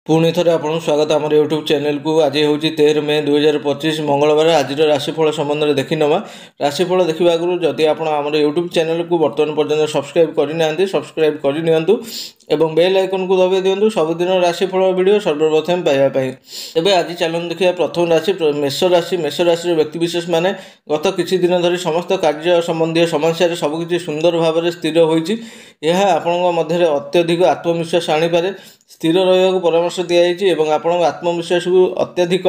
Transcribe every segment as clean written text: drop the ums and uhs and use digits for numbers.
पुणी थे आपको स्वागत आम यूट्यूब चैनल को। आज हूँ 13 मे 2025 मंगलवार। आज राशिफल संबंध में देखी नवा। राशिफल देखा आगु जदि आप यूट्यूब चैनल को बर्तमान पर्यटन सब्सक्राइब करना सब्सक्राइब करनी एवं बेल आइकन को दबाई दिंतु सबुदिन राशिफल वीडियो सर्वप्रथम पाइबापी। तेज आज चलन देखिए प्रथम राशि मेष राशि। मेष राशि व्यक्तिशेष मैंने गत किछि दिन धरी समस्त कार्य संबंधी समस्या सबकि सुंदर भाव में स्थिर होती। यह आपण मध्य अत्यधिक आत्मविश्वास आणिपारे। स्थिर रहा परामर्श दिखाई और आपण आत्मविश्वास को अत्यधिक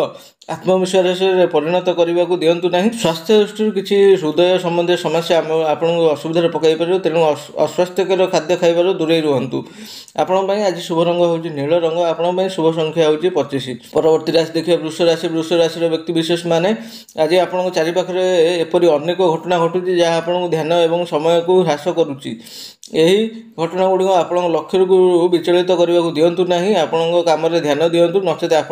आत्मविश्वास परिणत करने को दिंतु ना। स्वास्थ्य दृष्टि किसी हृदय संबंधी समस्या आपको असुविधा पकई पार, तेणु अस्वास्थ्यकर खाद्य खाइबार दूरे रुहतु। आपण आज शुभ रंग हूँ नील रंग। आपण शुभ संख्या हूँ 25। परवर्ती राशि देखिए वृष राशि। वृष राशि व्यक्ति विशेष मैंने आज आपण चारिपाखे एपरी अनेक घटना घटुची जहाँ आपको ध्यान और समय को ह्रास करुच्ची। यही घटना गुड़िक आप लक्ष्य को विचलित करने को दिंतु ना। आपण कम ध्यान दिंतु नचेत आप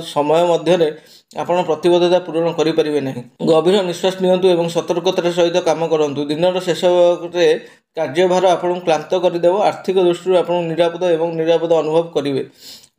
समय मध्य आपण प्रतिबद्धता पूरण करें ना। गभीर निश्वास नियंतु एवं सतर्कतार सहित काम करूँ। दिन शेष कार्यभार आपको क्लांत करदेव। आर्थिक दृष्टि आप निरापद एवं निरापद अनुभव करेंगे।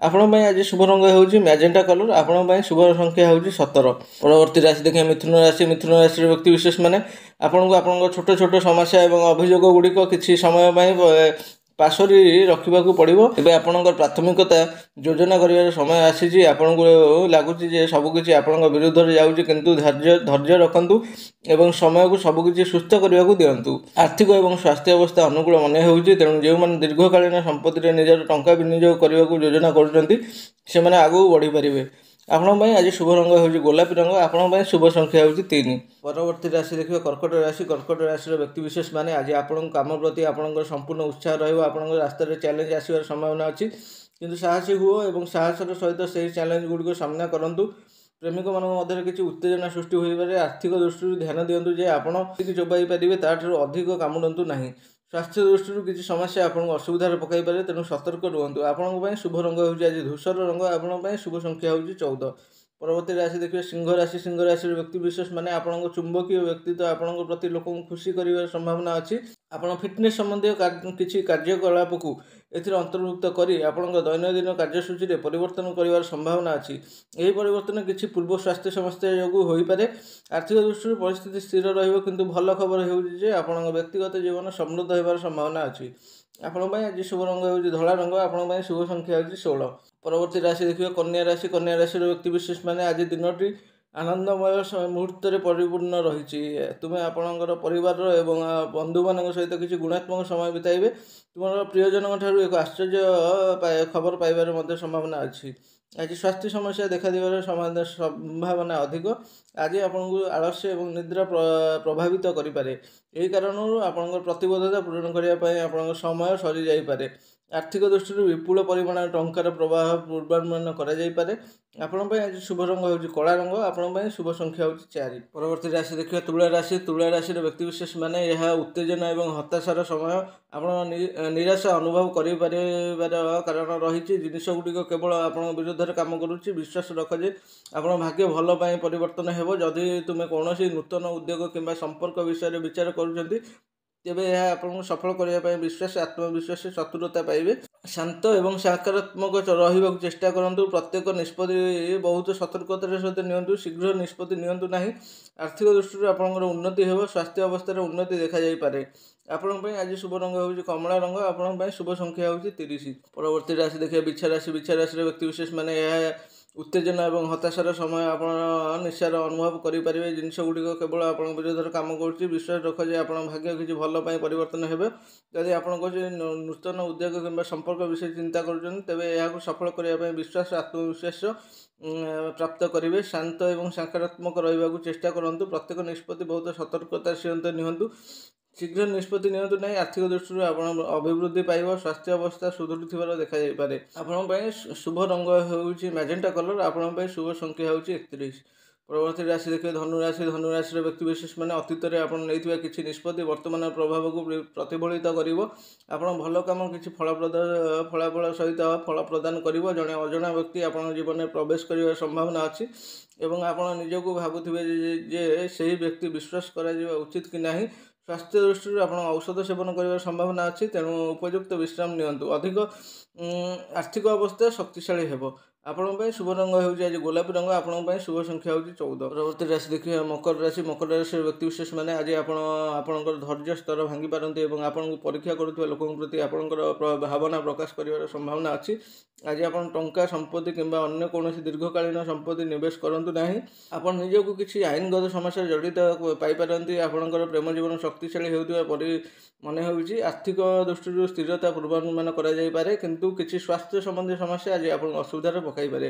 आपण आज शुभ रंग हूँ मैजेंटा कलर। आपण शुभ संख्या हूँ 17। परवर्ती राशि देखिए मिथुन राशि। मिथुन राशि व्यक्ति विशेष मैंने आपको छोट छोट समस्या और अभियोग गुड़िक किसी समय पार्श्वरी रखा पड़ो। एवं आपंकर प्राथमिकता योजना कर समय आसी। आपन को लगुच सबकि आप विरुद्ध में जाऊँगी, किंतु धैर्य रखु एवं समय को सबकि सुस्थ करने को दिंतु। आर्थिक और स्वास्थ्य अवस्था अनुकूल मन हो। तेणु जो मैंने दीर्घकालीन संपत्ति निजर टंका विनियोग करने को योजना कर आगू बढ़ी पारे। आपण आज शुभ रंग हूँ गोलापी रंग। आपण शुभ संख्या हूँ 3। परवर्ती राशि देखिए कर्कट राशि। कर्कट राशि व्यक्ति विशेष मैंने आज आपण कम प्रति आपंकर संपूर्ण उत्साह रहा। रास्ता चैलेंज आसवर संभावना अच्छी, किंतु साहसी हुओ और साहसर सहित से चैलेंज गुड़िक सामना करूँ। प्रेमिक मध्य किसी उत्तेजना सृष्टि हो पारे। आर्थिक दृष्टि ध्यान दिंतु जे आपड़ चोबाई पारे ताठू अधिक कामुड़ू ना। स्वास्थ्य दृष्टि किसी समस्या आपको असुविधा पकई पारे, तेणु सतर्क रुहतु। आपण शुभ रंग हूँ आज धूसर रंग। आपण शुभ संख्या हूँ 14। परवर्ती राशि देखिए सिंह राशि। सिंह राशि व्यक्ति विशेष मैंने आपंक चुंबकीय व्यक्तित्व आपण प्रति लोक खुशी कर संभावना अच्छी। आपण फिटनेस संबंधी किसी कार्यकलाप को अंतर्भुक्त कर आपण दैनंदिन कार्यसूची में परिवर्तन कर संभावना अच्छी। यही परिवर्तन किसी पूर्व स्वास्थ्य समस्या जो हो पारे। आर्थिक दृष्टि परिस्थिति स्थिर रहिबो, किंतु भल खबर होउछि आपण व्यक्तिगत जीवन समृद्ध होबार संभावना अच्छी। आपण आज शुभ रंग हूँ धला रंग। आपण शुभ संख्या हूँ 16। परवर्ती राशि देखिए कन्या राशि। कन्या राशि व्यक्ति विशेष मैंने आज दिनटी आनंदमय मुहूर्त परिपूर्ण रही। तुम्हें आपणकर परिवार एवं बंधु मान सहित किसी गुणात्मक समय बिताइबे। तुम प्रियजन ठारू एक आश्चर्य खबर पाइबार संभावना अच्छी। आज स्वास्थ्य समस्या देखा देवार संभावना अधिक। आज आपको आलस्य और निद्रा प्रभावित करें। यही कारण आपंकर प्रतिबद्धता पूरण करने समय सरी जापे। आर्थिक दृष्टि विपुल परिमाण टंकार प्रवाह पूर्वानुमान कर। आपण आज शुभ रंग हूँ कला रंग। आपण शुभ संख्या हूँ 4। परवर्ती राशि देखिए तुला राशि। तुला राशि व्यक्ति विशेष मैंने यह उत्तेजना और हताशार समय आप निराशा अनुभव कर कारण रही। जिनिस गुड़िक केवल आप विरुद्ध में कम करुच्ची। विश्वास रख जे आप भाग्य भल परिवर्तन हो। जदि तुम्हें कौन नूतन उद्योग किंवा संपर्क विषय विचार करुँच तेबे यह आपको सफल करने विश्वास आत्मविश्वास चतुरता पाइबे। शांत एवं सकारात्मक रहा चेष्टा करूँ। प्रत्येक निष्पत्ति बहुत सतर्कतार सहित नियंतु। शीघ्र निष्पत्ति नियंतु नहीं। आर्थिक दृष्टि आपंकर उन्नति हो। स्वास्थ्य अवस्था उन्नति देखा जापे। आपण आज शुभ रंग हूँ कमला रंग। आपण शुभ संख्या हूँ 30। परवर्ती राशि देखिए बिछा राशि। बिछा राशि व्यक्ति विशेष मैंने यह उत्तेजना और हताशार समय आप निशार अनुभव करेंगे। जिनिस गुड़िक केवल आप विरोध में कम कर। विश्वास रख जे आप भाग्य किसी भल परिवर्तन हो। जदि आप नूतन उद्योग किंवा संपर्क विषय चिंता कर सफल करने विश्वास आत्मविश्वास प्राप्त करेंगे। शांत और सकारात्मक रहा चेष्टा करूँ। प्रत्येक निष्पत्ति बहुत सतर्कतार सहित नियंतु। शीघ्र निष्पत्ति नियंतु नहीं। आर्थिक दृष्टि आप अभिवृद्धि पाइब। स्वास्थ्य अवस्था सुधुर देखा जापे। आपण शुभ रंग हूँ मैजेंटा कलर। आपण शुभ संख्या हूँ 31। परवर्ती राशि देखिए धनुराशि। धनुराशि व्यक्ति विशेष मैंने अतीत में आप किसी निष्पत्ति वर्तमान प्रभाव को प्रतिफलित कर भल कम किसी फलाफल सहित फल प्रदान कर। जड़े अजना व्यक्ति आप जीवन में प्रवेश कर संभावना अच्छी एवं आप निजक भावुवे जे से व्यक्ति विश्वास करा उचित कि नहीं। स्वास्थ्य दृष्टि आप औषध सेवन कर संभावना अच्छी। तेणु उपयुक्त विश्राम नियंतु। अधिक ଆର୍ଥିକ ଅବସ୍ଥା ଶକ୍ତିଶାଳୀ ହେବ। ଆପଣଙ୍କ ପାଇଁ ଶୁଭ ରଙ୍ଗ ହେଉଛି ଆଜି ଗୋଲାପୀ ରଙ୍ଗ। ଆପଣଙ୍କ ପାଇଁ ଶୁଭ ସଂଖ୍ୟା ହେଉଛି 14। ପରବର୍ତ୍ତୀ ରାଶି ଦେଖିବା ମକର ରାଶି। ମକର ରାଶିର ବ୍ୟକ୍ତିବିଶେଷମାନେ ଆଜି ଆପଣଙ୍କର ଧୈର୍ଯ୍ୟ ସ୍ତର ଭାଙ୍ଗିପାରନ୍ତି ଏବଂ ଆପଣଙ୍କୁ ପରୀକ୍ଷା କରୁଥିବା ଲୋକଙ୍କ ପ୍ରତି ଆପଣଙ୍କର ଭାବନା ପ୍ରକାଶ କରିବାର ସମ୍ଭାବନା ଅଛି। ଆଜି ଆପଣ ଟଙ୍କା ସମ୍ପତ୍ତି କିମ୍ବା ଅନ୍ୟ କୌଣସି ଦୀର୍ଘକାଳୀନ ସମ୍ପତ୍ତି ନିବେଶ କରନ୍ତୁ ନାହିଁ। ଆପଣ ନିଜକୁ କିଛି ଆଇନଗତ ସମସ୍ୟାରେ ଜଡ଼ିତ ପାଇପାରନ୍ତି। ଆପଣଙ୍କର ପ୍ରେମ ଜୀବନ ଶକ୍ତିଶାଳୀ ହେଉଥିବା ମନେ ହେଉଛି। ଆର୍ଥିକ ଦୃଷ୍ଟିରୁ ସ୍ଥିରତା ପୂର୍ବାନୁମାନ କରାଯାଇପାରେ, କିନ୍ତୁ କିଛି ସ୍ୱାସ୍ଥ୍ୟ ସମ୍ବନ୍ଧୀୟ ସମସ୍ୟା ଆଜି ଆପଣଙ୍କୁ ଅସୁବିଧାରେ ପକାଇପାରେ।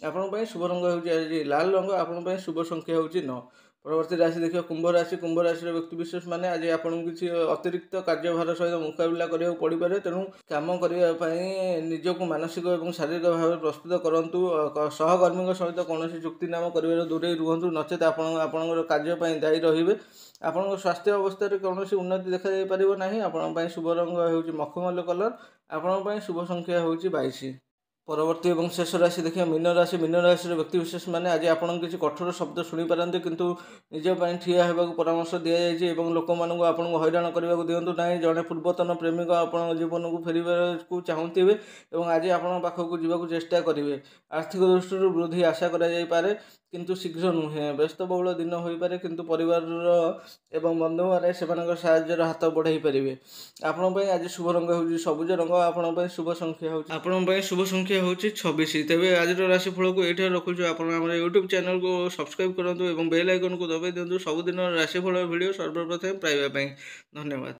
ଆପଣଙ୍କ ପାଇଁ ଶୁଭ ରଙ୍ଗ ହେଉଛି ଆଜି ଲାଲ ରଙ୍ଗ। ଆପଣଙ୍କ ପାଇଁ ଶୁଭ ସଂଖ୍ୟା ହେଉଛି 9। ପରବର୍ତ୍ତୀ ରାଶି ଦେଖିବା କୁମ୍ଭ ରାଶି। କୁମ୍ଭ ରାଶିର ବ୍ୟକ୍ତିବିଶେଷମାନେ ଆଜି ଆପଣଙ୍କୁ କିଛି ଅତିରିକ୍ତ କାର୍ଯ୍ୟଭାର ସହିତ ମୁକାବିଲା କରିବାକୁ ପଡ଼ିପାରେ। ତେଣୁ କାମ କରିବା ପାଇଁ ନିଜକୁ ମାନସିକ ଏବଂ ଶାରୀରିକ ଭାବେ ପ୍ରସ୍ତୁତ କରନ୍ତୁ। ସହକର୍ମୀଙ୍କ ସହିତ କୌଣସି ଚୁକ୍ତିନାମ କରିବାରୁ ଦୂରେଇ ରୁହନ୍ତୁ, ନଚେତ୍ ଆପଣଙ୍କର କାର୍ଯ୍ୟ ପାଇଁ ଦାୟୀ ରହିବେ। ଆପଣଙ୍କ ସ୍ୱାସ୍ଥ୍ୟ ଅବସ୍ଥାରେ କୌଣସି ଉନ୍ନତି ଦେଖାଯାଇପାରିବ ନାହିଁ। ଆପଣଙ୍କ ପାଇଁ ଶୁଭ ରଙ୍ଗ ହେଉଛି ମଖମଲ୍ୟ କଲର୍। ଆପଣଙ୍କ ପାଇଁ ଶୁଭ ସଂଖ୍ୟା ହେଉଛି 22। ପରବର୍ତ୍ତୀ ଏବଂ ଶେଷ ରାଶି ଦେଖିବା ମୀନ ରାଶି। ମୀନ ରାଶିର ବ୍ୟକ୍ତିବିଶେଷମାନେ ଆଜି ଆପଣଙ୍କୁ କିଛି କଠୋର ଶବ୍ଦ ଶୁଣିପାରନ୍ତି, କିନ୍ତୁ ନିଜ ପାଇଁ ଠିଆ ହେବାକୁ ପରାମର୍ଶ ଦିଆଯାଇଛି ଏବଂ ଲୋକମାନଙ୍କୁ ଆପଣଙ୍କୁ ହଇରାଣ କରିବାକୁ ଦିଅନ୍ତୁ ନାହିଁ। ଜଣେ ପୂର୍ବତନ ପ୍ରେମିକ ଆପଣଙ୍କ ଜୀବନକୁ ଫେରିବାକୁ ଚାହୁଁଥିବେ ଏବଂ ଆଜି ଆପଣଙ୍କ ପାଖକୁ ଯିବାକୁ ଚେଷ୍ଟା କରିବେ। ଆର୍ଥିକ ଦୃଷ୍ଟିରୁ ବୃଦ୍ଧି ଆଶା କରାଯାଇପାରେ, କିନ୍ତୁ ଶୀଘ୍ର ନୁହେଁ। ବ୍ୟସ୍ତବହୁଳ ଦିନ ହୋଇପାରେ, କିନ୍ତୁ ପରିବାରର ଏବଂ ବନ୍ଧୁମାନେ ସେମାନଙ୍କ ସାହାଯ୍ୟର ହାତ ବଢ଼ାଇ ପାରିବେ। ଆପଣଙ୍କ ପାଇଁ ଆଜି ଶୁଭ ରଙ୍ଗ ହେଉଛି ସବୁଜ ରଙ୍ଗ। ଆପଣଙ୍କ ପାଇଁ ଶୁଭ ସଂଖ୍ୟା ହେଉଛି 26। ତେବେ ଆଜିର ରାଶିଫଳକୁ ଏଇଠାରେ ରଖୁଛୁ। ଆପଣ ଆମର ୟୁଟ୍ୟୁବ୍ ଚ୍ୟାନେଲକୁ ସବସ୍କ୍ରାଇବ୍ କରନ୍ତୁ ଏବଂ ବେଲ୍ ଆଇକନକୁ ଦବାଇ ଦିଅନ୍ତୁ ସବୁଦିନ ରାଶିଫଳ ଭିଡ଼ିଓ ସର୍ବପ୍ରଥମେ ପାଇବା ପାଇଁ। ଧନ୍ୟବାଦ।